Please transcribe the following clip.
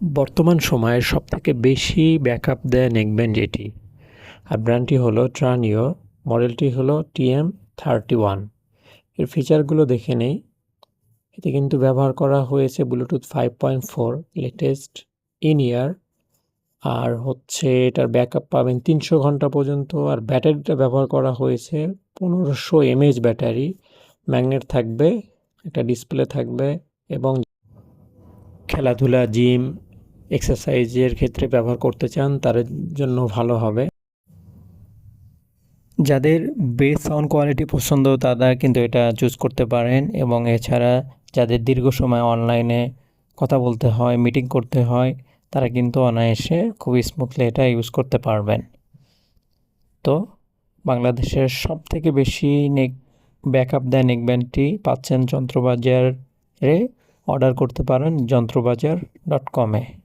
বর্তমান সময়ে সবথেকে বেশি ব্যাকআপ দেয় নেকব্যান্ড এটি। আর ব্র্যান্ডটি হলো ট্রানিও, মডেলটি হলো TM31। এর ফিচারগুলো দেখে নেই। এতে কিন্তু ব্যবহার করা হয়েছে ব্লুটুথ 5.4 লেটেস্ট ইন ইয়ার। আর হচ্ছে এটার ব্যাকআপ পাবেন 300 ঘন্টা পর্যন্ত। আর ব্যাটারিটা ব্যবহার করা হয়েছে 1500 mAh ব্যাটারি। ম্যাগনেট থাকবে, একটা ডিসপ্লে থাকবে এবং খেলাধুলা, জিম, এক্সারসাইজের ক্ষেত্রে ব্যবহার করতে চান তাদের জন্য ভালো হবে। যাদের বেস সাউন্ড কোয়ালিটি পছন্দ তারা কিন্তু এটা চুজ করতে পারেন। এবং এছাড়া যাদের দীর্ঘ সময় অনলাইনে কথা বলতে হয়, মিটিং করতে হয়, তারা কিন্তু অনায়াসে খুব স্মুথলি এটা ইউজ করতে পারবেন। তো বাংলাদেশের সবথেকে বেশি ব্যাকআপ দেয় নেকব্যান্ডটি পাচ্ছেন যন্ত্রবাজারে। অর্ডার করতে পারেন যন্ত্রবাজার.com-এ।